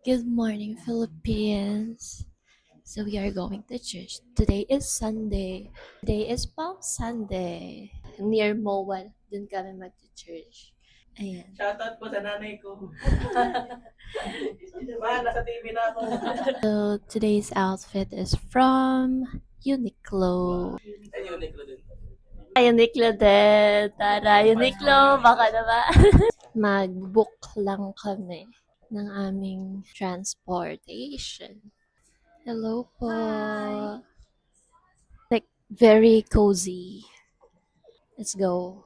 Good morning, Philippines. So we are going to church. Today is Sunday. Today is Palm Sunday. Near Moa, dun kami mag-church. Ayan. Shoutout po sa nanay ko. Ma, nasa TV na ako. So today's outfit is from Uniqlo. Ay, Uniqlo din. Uniqlo din. Tara, Uniqlo. Baka naman. Mag-book lang kami ng aming transportation. Hello po. Like, very cozy. Let's go.